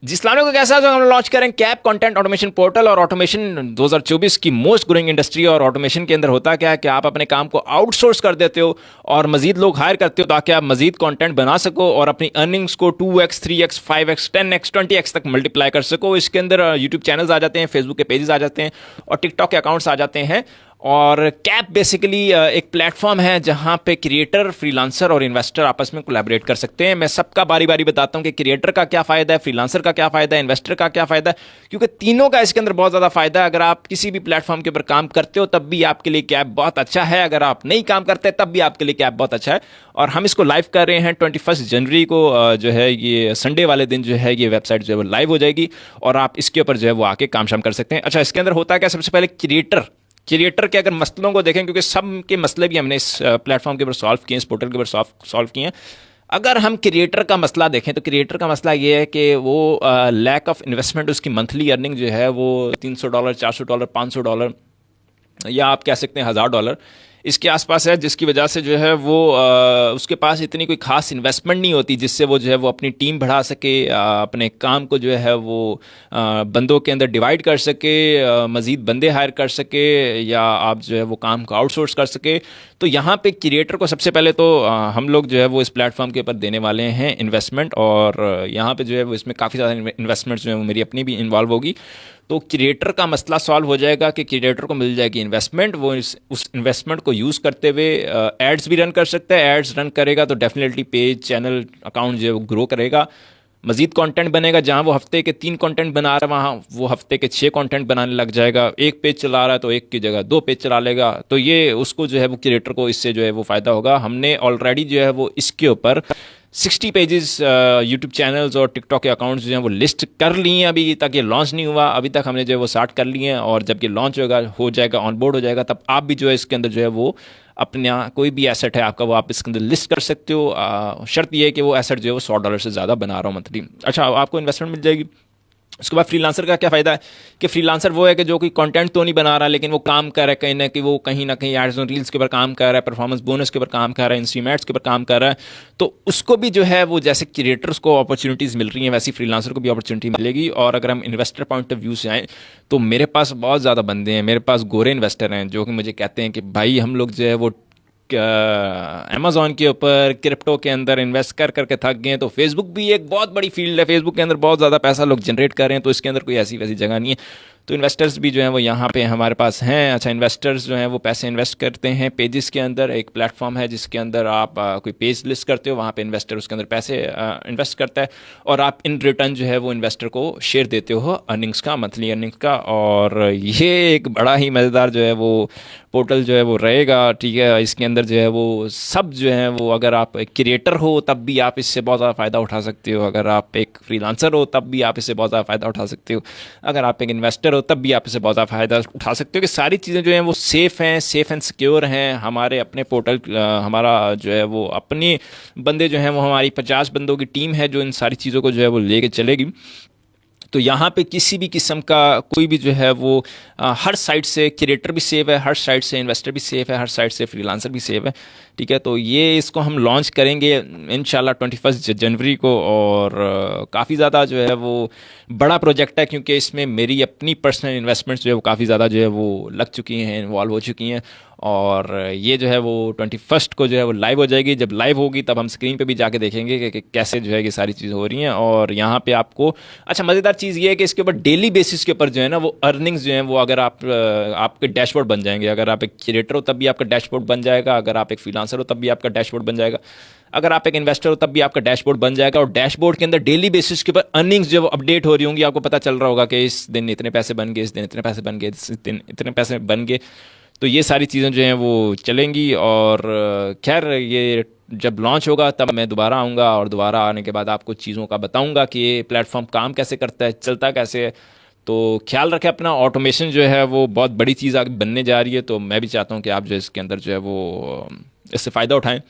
जिसलानो को कैसा हम लॉन्च करें कैप कंटेंट ऑटोमेशन पोर्टल और ऑटोमेशन 2024 की मोस्ट ग्रोइंग इंडस्ट्री। और ऑटोमेशन के अंदर होता क्या है कि आप अपने काम को आउटसोर्स कर देते हो और मजीद लोग हायर करते हो ताकि आप मजीद कंटेंट बना सको और अपनी अर्निंग्स को 2x 3x 5x 10x 20x तक मल्टीप्लाई कर सको। इसके अंदर यूट्यूब चैनल्स आ जाते हैं, फेसबुक के पेजेस आ जाते हैं और टिकटॉक के अकाउंट्स आ जाते हैं। और कैप बेसिकली एक प्लेटफॉर्म है जहां पे क्रिएटर, फ्रीलांसर और इन्वेस्टर आपस में कोलैबोरेट कर सकते हैं। मैं सबका बारी बारी बताता हूं कि क्रिएटर का क्या फ़ायदा है, फ्रीलांसर का क्या फ़ायदा है, इन्वेस्टर का क्या फ़ायदा है, क्योंकि तीनों का इसके अंदर बहुत ज़्यादा फ़ायदा है। अगर आप किसी भी प्लेटफॉर्म के ऊपर काम करते हो तब भी आपके लिए कैप बहुत अच्छा है, अगर आप नहीं काम करते तब भी आपके लिए कैप बहुत अच्छा है। और हम इसको लाइव कर रहे हैं 21 जनवरी को, जो है ये संडे वाले दिन जो है ये वेबसाइट जो है वो लाइव हो जाएगी और आप इसके ऊपर जो है वो आके काम शाम कर सकते हैं। अच्छा, इसके अंदर होता है क्या, सबसे पहले क्रिएटर के अगर मसलों को देखें, क्योंकि सब के मसले भी हमने इस प्लेटफॉर्म के ऊपर सॉल्व किए हैं, इस पोर्टल के ऊपर सॉल्व किए हैं। अगर हम क्रिएटर का मसला देखें तो क्रिएटर का मसला ये है कि वो लैक ऑफ इन्वेस्टमेंट, उसकी मंथली अर्निंग जो है वो $300, $400, $500 या आप कह सकते हैं $1000 इसके आसपास है, जिसकी वजह से जो है वो उसके पास इतनी कोई खास इन्वेस्टमेंट नहीं होती जिससे वो जो है वो अपनी टीम बढ़ा सके, अपने काम को जो है वो बंदों के अंदर डिवाइड कर सके, मज़ीद बंदे हायर कर सके या आप जो है वो काम को आउटसोर्स कर सके। तो यहाँ पे क्रिएटर को सबसे पहले तो हम लोग जो है वो इस प्लेटफॉर्म के ऊपर देने वाले हैं इन्वेस्टमेंट, और यहाँ पे जो है वो इसमें काफ़ी ज़्यादा इन्वेस्टमेंट जो है वो मेरी अपनी भी इन्वॉल्व होगी। तो क्रिएटर का मसला सॉल्व हो जाएगा कि क्रिएटर को मिल जाएगी इन्वेस्टमेंट, वो उस इन्वेस्टमेंट को यूज़ करते हुए एड्स भी रन कर सकता है। एड्स रन करेगा तो डेफिनेटली पेज, चैनल, अकाउंट जो है वो ग्रो करेगा। मजीद कंटेंट बनेगा, जहाँ वो हफ्ते के 3 कंटेंट बना रहा है वहाँ वो हफ्ते के 6 कंटेंट बनाने लग जाएगा। एक पेज चला रहा है तो एक की जगह 2 पेज चला लेगा। तो ये उसको जो है वो क्रिएटर को इससे जो है वो फ़ायदा होगा। हमने ऑलरेडी जो है वो इसके ऊपर 60 पेजेस यूट्यूब चैनल्स और टिकटॉक के अकाउंट्स जो हैं वो लिस्ट कर लिए हैं। अभी तक ये लॉन्च नहीं हुआ, अभी तक हमने जो है वो 60 कर लिए हैं, और जब ये लॉन्च हो जाएगा ऑन बोर्ड हो जाएगा तब आप भी जो है इसके अंदर जो है वो अपना कोई भी एसेट है आपका वो आप इसके अंदर लिस्ट कर सकते हो। शर्त ये है कि वो एसेट जो है वो $100 से ज़्यादा बना रहा हो मंथली। अच्छा, आपको इन्वेस्टमेंट मिल जाएगी। उसके बाद फ्रीलांसर का क्या फ़ायदा है कि फ्रीलांसर वो है कि जो कोई कंटेंट तो नहीं बना रहा लेकिन वो काम कर रहा है, कहीं ना कहीं एड्स और रील्स के ऊपर काम कर रहा है, परफॉर्मेंस बोनस के ऊपर काम कर रहा है, इंस्ट्रीमेट्स के ऊपर काम कर रहा है। तो उसको भी जो है वो जैसे क्रिएटर्स को अपॉर्चुनिटीज़ मिल रही हैं वैसी फ्रीलांसर को भी अपॉर्चुनिटी मिलेगी। और अगर हम इन्वेस्टर पॉइंट ऑफ व्यू से आएँ तो मेरे पास बहुत ज़्यादा बंदे हैं, मेरे पास गोरे इन्वेस्टर हैं जो कि मुझे कहते हैं कि भाई हम लोग जो है वो अमेज़ॉन के ऊपर क्रिप्टो के अंदर इन्वेस्ट कर करके थक गए हैं। तो फेसबुक भी एक बहुत बड़ी फील्ड है, फेसबुक के अंदर बहुत ज़्यादा पैसा लोग जनरेट कर रहे हैं, तो इसके अंदर कोई ऐसी वैसी जगह नहीं है। तो इन्वेस्टर्स भी जो हैं वो यहाँ पे हमारे पास हैं। अच्छा, इन्वेस्टर्स जो हैं वो पैसे इन्वेस्ट करते हैं पेजेस के अंदर। एक प्लेटफॉर्म है जिसके अंदर आप कोई पेज लिस्ट करते हो, वहाँ पे इन्वेस्टर उसके अंदर पैसे इन्वेस्ट करता है और आप इन रिटर्न जो है वो इन्वेस्टर को शेयर देते हो अर्निंग्स का, मंथली अर्निंग्स का। और ये एक बड़ा ही मज़ेदार जो है वो पोर्टल जो है वो रहेगा, ठीक है। इसके अंदर जो है वो सब जो है वो, अगर आप एक क्रिएटर हो तब भी आप इससे बहुत ज़्यादा फ़ायदा उठा सकते हो, अगर आप एक फ्रीलांसर हो तब भी आप इससे बहुत ज़्यादा फ़ायदा उठा सकते हो, अगर आप एक इन्वेस्टर हो तब भी आप इससे बहुत ज़्यादा फ़ायदा उठा सकते हो। कि सारी चीज़ें जो हैं वो सेफ़ हैं, सेफ़ एंड सिक्योर हैं। हमारे अपने पोर्टल, हमारा जो है वो अपने बंदे जो हैं वो, हमारी 50 बंदों की टीम है जो इन सारी चीज़ों को जो है वो लेके चलेगी। तो यहाँ पे किसी भी किस्म का कोई भी जो है वो हर साइड से क्रिएटर भी सेफ है, हर साइड से इन्वेस्टर भी सेफ है, हर साइड से फ्रीलांसर भी सेफ है, ठीक है। तो ये इसको हम लॉन्च करेंगे इंशाल्लाह 21 जनवरी को। और काफ़ी ज़्यादा जो है वो बड़ा प्रोजेक्ट है क्योंकि इसमें मेरी अपनी पर्सनल इन्वेस्टमेंट्स जो है वो काफ़ी ज़्यादा जो है वो लग चुकी हैं, इन्वॉल्व हो चुकी हैं। और ये जो है वो 21 को जो है वो लाइव हो जाएगी। जब लाइव होगी तब हम स्क्रीन पे भी जाके देखेंगे कि कैसे जो है ये सारी चीज़ें हो रही हैं। और यहाँ पे आपको, अच्छा मज़ेदार चीज़ ये है कि इसके ऊपर डेली बेसिस के ऊपर जो है ना वो अर्निंग्स जो हैं वो, अगर आप आपके डैशबोर्ड बन जाएंगे। अगर आप एक क्रिएटर हो तब भी आपका डैशबोर्ड बन जाएगा, अगर आप एक फ्रीलांसर हो तब भी आपका डैशबोर्ड बन जाएगा, अगर आप एक इन्वेस्टर हो तब भी आपका डैशबोर्ड बन जाएगा। और डैशबोर्ड के अंदर डेली बेसिस के ऊपर अर्निंग्स जो अपडेट हो रही होंगी, आपको पता चल रहा होगा कि इस दिन इतने पैसे बन गए, इस दिन इतने पैसे बन गए, इस दिन इतने पैसे बन गए। तो ये सारी चीज़ें जो हैं वो चलेंगी। और खैर ये जब लॉन्च होगा तब मैं दोबारा आऊँगा और दोबारा आने के बाद आपको चीज़ों का बताऊँगा कि ये प्लेटफॉर्म काम कैसे करता है, चलता कैसे है। तो ख्याल रखें अपना, ऑटोमेशन जो है वो बहुत बड़ी चीज़ आगे बनने जा रही है। तो मैं भी चाहता हूँ कि आप जो इसके अंदर जो है वो इससे फ़ायदा उठाएँ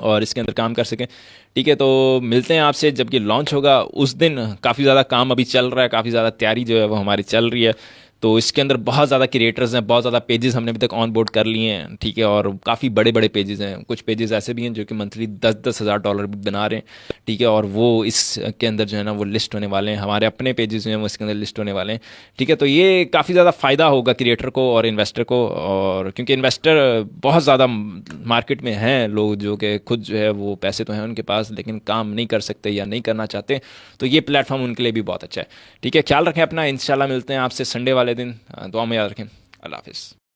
और इसके अंदर काम कर सकें, ठीक है। तो मिलते हैं आपसे जब ये लॉन्च होगा उस दिन। काफ़ी ज़्यादा काम अभी चल रहा है, काफ़ी ज़्यादा तैयारी जो है वो हमारी चल रही है। तो इसके अंदर बहुत ज़्यादा क्रिएटर्स हैं, बहुत ज़्यादा पेजेस हमने अभी तक ऑन बोर्ड कर लिए हैं, ठीक है। और काफ़ी बड़े बड़े पेजेस हैं, कुछ पेजेस ऐसे भी हैं जो कि मंथली 10-10 हज़ार डॉलर भी बना रहे हैं, ठीक है। और वो इसके अंदर जो है ना वो लिस्ट होने वाले हैं, हमारे अपने पेजेस जो हैं वो इसके अंदर लिस्ट होने वाले हैं, ठीक है। तो ये काफ़ी ज़्यादा फ़ायदा होगा क्रिएटर को और इन्वेस्टर को, और क्योंकि इन्वेस्टर बहुत ज़्यादा मार्केट में हैं लोग जो कि खुद जो है वो पैसे तो हैं उनके पास लेकिन काम नहीं कर सकते या नहीं करना चाहते, तो ये प्लेटफॉर्म उनके लिए भी बहुत अच्छा है, ठीक है। ख्याल रखें अपना, इंशाल्लाह मिलते हैं आपसे संडे वाले दिन, दुआ में याद रखें। अल्लाह हाफिज़।